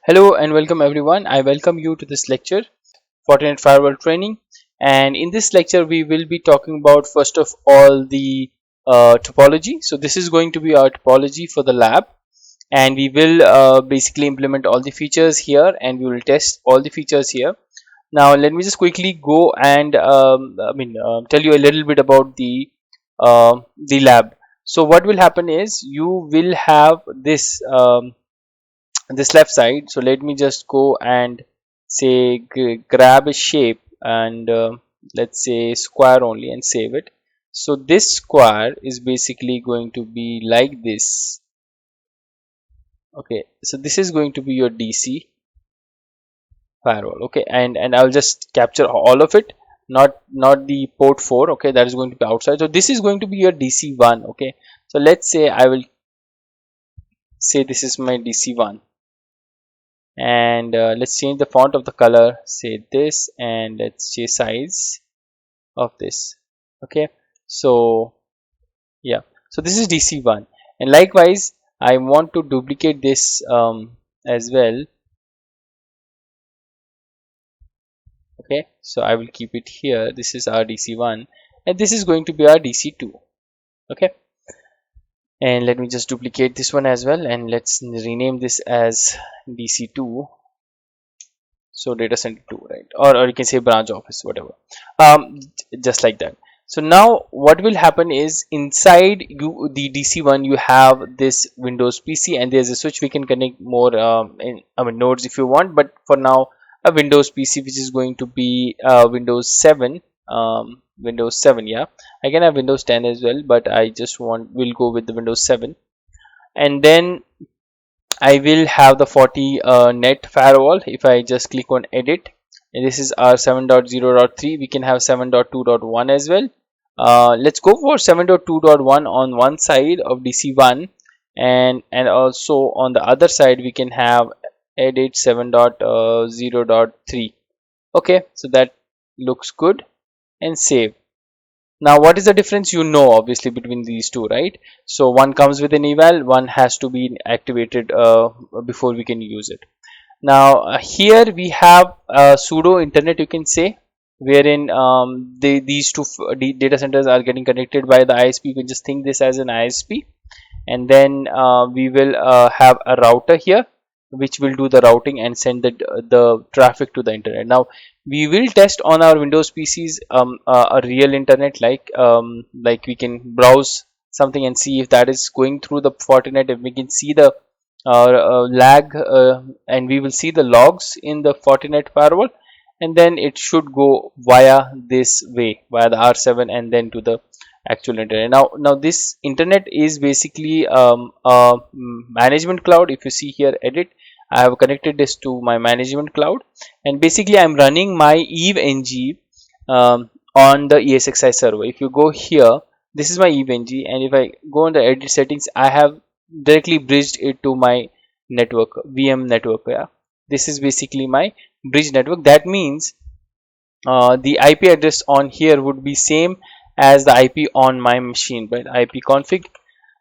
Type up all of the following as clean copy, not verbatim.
Hello and welcome everyone. I welcome you to this lecture, Fortinet Firewall Training. And in this lecture, we will be talking about first of all the topology. So this is going to be our topology for the lab, and we will basically implement all the features here, and we will test all the features here. Now, let me just quickly go and tell you a little bit about the lab. So what will happen is you will have this left side. So let me just go and say grab a shape and let's say square only and save it. So this square is basically going to be like this. Okay, so this is going to be your DC firewall. Okay, and I'll just capture all of it, not the port 4. Okay, that is going to be outside. So this is going to be your DC1. Okay, so let's say I will say this is my DC1, and let's change the font of the color, say this, and let's change size of this. Okay, so yeah, so this is DC1, and likewise I want to duplicate this as well. Okay, so I will keep it here. This is our DC1 and this is going to be our DC2. Okay, and let me just duplicate this one as well, and let's rename this as DC2. So data center 2, right? Or you can say branch office, whatever, just like that. So now what will happen is inside the DC1 you have this Windows PC, and there's a switch. We can connect more nodes if you want, but for now a Windows PC, which is going to be Windows 7. Windows 7, yeah, I can have Windows 10 as well, but I just will go with the Windows 7. And then I will have the Fortinet firewall. If I just click on edit, and this is our 7.0.3, we can have 7.2.1 as well. Let's go for 7.2.1 on one side of DC1, and also on the other side we can have edit 7.0.3. okay, so that looks good, and save. Now what is the difference? You know, obviously, between these two, right? So one comes with an eval, one has to be activated before we can use it. Now here we have pseudo internet, you can say, wherein these two data centers are getting connected by the ISP. You can just think this as an ISP, and then we will have a router here which will do the routing and send the traffic to the internet. Now we will test on our Windows PCs a real internet, like we can browse something and see if that is going through the Fortinet, if we can see the lag, and we will see the logs in the Fortinet firewall, and then it should go via this way, via the R7, and then to the actual internet. Now this internet is basically a management cloud. If you see here, edit, I have connected this to my management cloud, and basically I'm running my EVE-NG on the ESXi server. If you go here, this is my EVE-NG, and if I go on the edit settings, I have directly bridged it to my network, VM network. Yeah, this is basically my bridge network. That means the IP address on here would be same as the IP on my machine, right? IP config,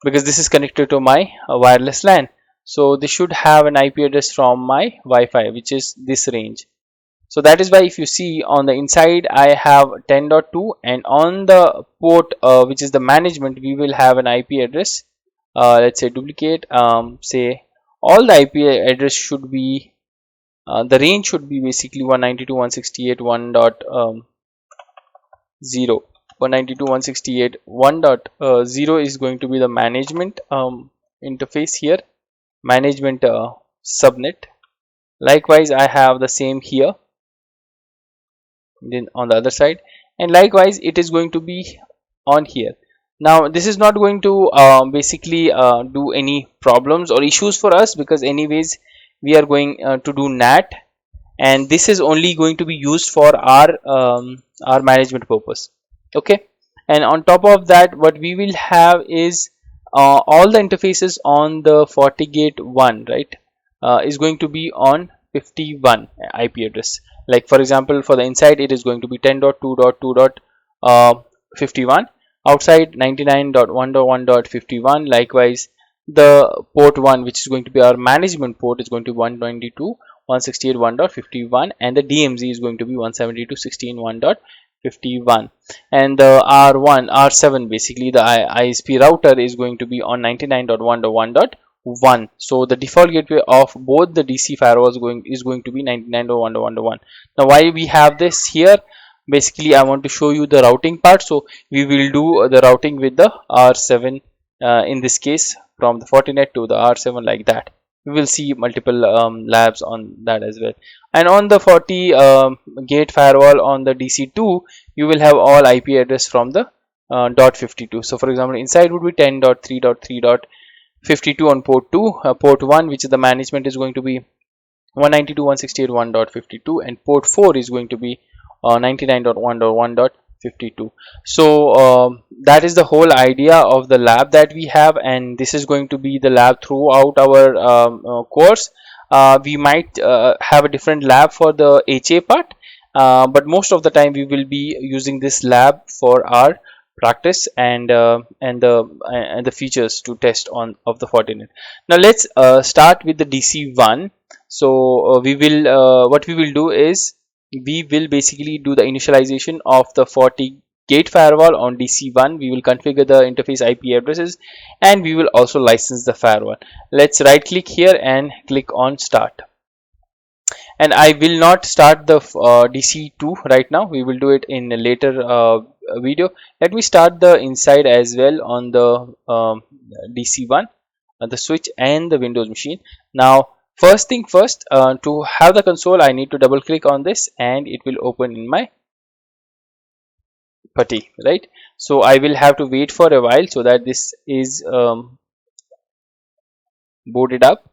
because this is connected to my wireless LAN. So this should have an IP address from my Wi-Fi, which is this range. So that is why if you see on the inside I have 10.2, and on the port which is the management, we will have an IP address. Let's say duplicate, say all the IP address should be the range should be basically 192.168.1.0. 192.168.1.0 is going to be the management interface here, management subnet. Likewise I have the same here, then on the other side, and likewise it is going to be on here. Now this is not going to basically do any problems or issues for us, because anyways we are going to do NAT, and this is only going to be used for our management purpose. Okay, and on top of that, what we will have is all the interfaces on the FortiGate 1, right, is going to be on 51 IP address. Like for example, for the inside it is going to be 10.2.2.51, outside 99.1.1.51. likewise the port 1, which is going to be our management port, is going to be 192.168.1.51, and the DMZ is going to be 172.16.1.51, and the R7, basically the ISP router, is going to be on 99.1.1.1. So the default gateway of both the DC firewalls is going to be 99.1.1.1. Now why we have this here? Basically I want to show you the routing part. So we will do the routing with the R7, in this case from the Fortinet to the R7, like that. We will see multiple labs on that as well. And on the 40 gate firewall on the DC2, you will have all IP address from the .52. So for example, inside would be 10.3.3.52 on port 2, port 1, which is the management, is going to be 192.168.1.52, and port 4 is going to be 99.1.1.52. So that is the whole idea of the lab that we have, and this is going to be the lab throughout our course. We might have a different lab for the HA part, but most of the time we will be using this lab for our practice and the features to test on of the Fortinet. Now let's start with the DC1. So we will what we will do is we will basically do the initialization of the 40 gate firewall on DC1. We will configure the interface IP addresses, and we will also license the firewall. Let's right click here and click on start. And I will not start the DC2 right now. We will do it in a later video. Let me start the inside as well on the DC1, the switch and the Windows machine. Now first thing first, to have the console, I need to double click on this and it will open in my putty, right? So I will have to wait for a while so that this is booted up.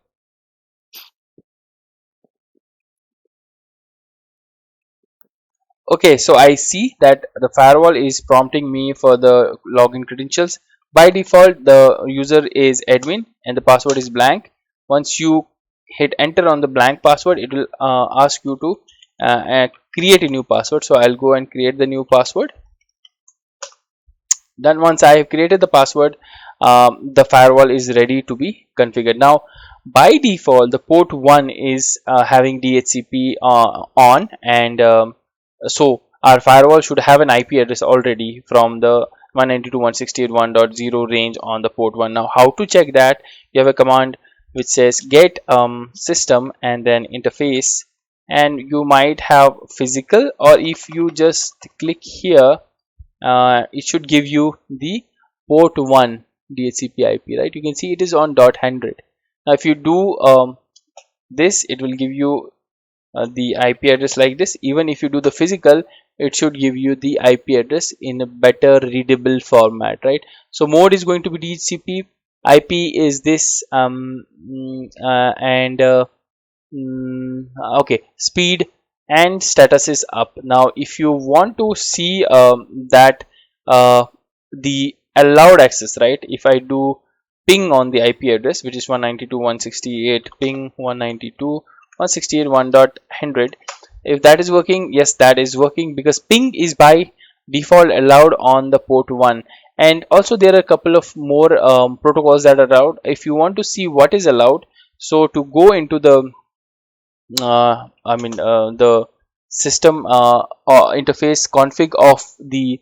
Okay, so I see that the firewall is prompting me for the login credentials. By default, the user is admin and the password is blank. Once you hit enter on the blank password, it will ask you to create a new password. So I'll go and create the new password. Then once I have created the password, the firewall is ready to be configured. Now by default, the port 1 is having DHCP on, and so our firewall should have an IP address already from the 192.168.1.0 range on the port 1. Now how to check that? You have a command which says get system and then interface, and you might have physical, or if you just click here, it should give you the port 1 DHCP IP, right? You can see it is on .100. Now if you do this, it will give you the IP address like this. Even if you do the physical, it should give you the IP address in a better readable format, right? So mode is going to be DHCP, IP is this, okay, speed and status is up. Now if you want to see that the allowed access, right? If I do ping on the IP address, which is 192.168, ping 192.168.1.100, if that is working, yes, that is working, because ping is by default allowed on the port 1. And also there are a couple of more protocols that are allowed. If you want to see what is allowed, so to go into the the system interface config of the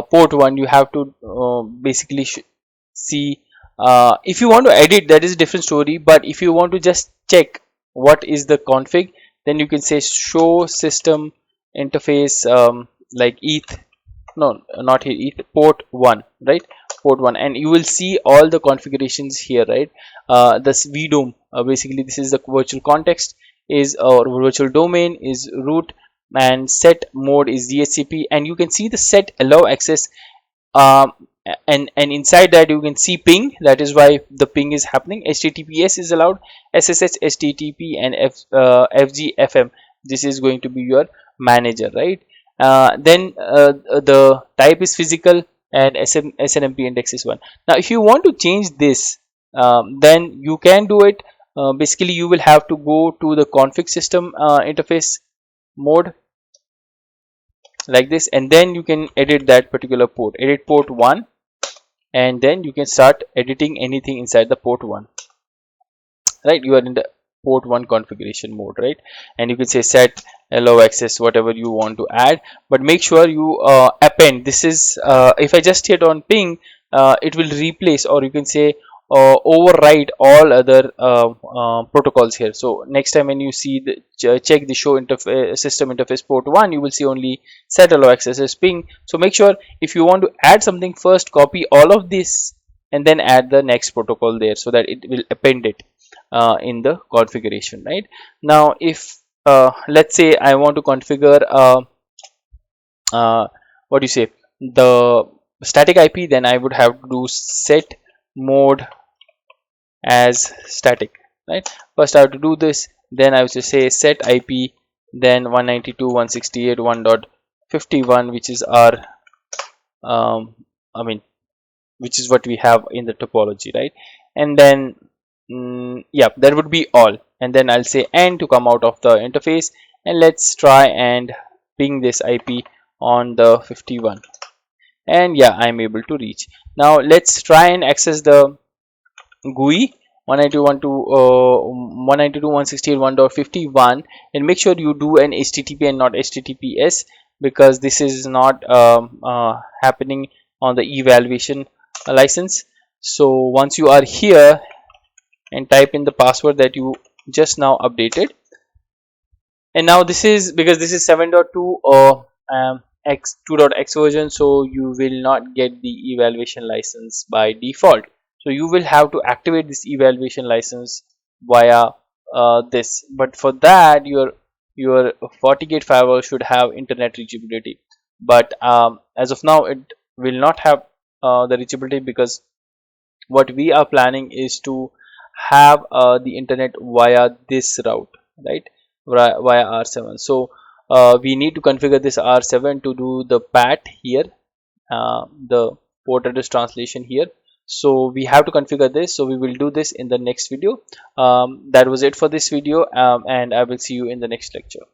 port 1, you have to basically see, if you want to edit, that is a different story, but if you want to just check what is the config, then you can say show system interface, like ETH, no, not here, ETH, port 1, right? Port 1, and you will see all the configurations here, right? This vdom, basically this is the virtual context, is or virtual domain is root, and set mode is DHCP, and you can see the set allow access, and inside that you can see ping. That is why the ping is happening. HTTPS is allowed, SSH, HTTP, and FGFM. This is going to be your manager, right? Then the type is physical, and SNMP index is 1. Now if you want to change this, then you can do it. Basically you will have to go to the config system interface mode like this, and then you can edit that particular port, edit port 1, and then you can start editing anything inside the port 1, right? You are in the port 1 configuration mode, right? And you can say set allow access whatever you want to add, but make sure you append this is if I just hit on ping, it will replace, or you can say override all other protocols here. So next time when you see the check the show interface system interface port 1, you will see only set allow access as ping. So make sure if you want to add something, first copy all of this and then add the next protocol there, so that it will append it in the configuration. Right now, if let's say I want to configure what do you say, the static IP, then I would have to do set mode as static, right? First I have to do this, then I would just say set IP, then 192.168.1.51, which is our I mean which is what we have in the topology, right? And then yeah, that would be all, and then I'll say end to come out of the interface, and let's try and ping this IP on the 51, and yeah, I'm able to reach. Now let's try and access the GUI 192.168.1.51, and make sure you do an HTTP and not HTTPS, because this is not happening on the evaluation license. So once you are here and type in the password that you just now updated, and now this is because this is 7.2 or x 2.x version, so you will not get the evaluation license by default. So you will have to activate this evaluation license via this, but for that your FortiGate firewall should have internet reachability, but as of now it will not have the reachability, because what we are planning is to have the internet via this route, right? Via R7. So we need to configure this R7 to do the PAT here, the port address translation here. So we have to configure this, so we will do this in the next video. That was it for this video, and I will see you in the next lecture.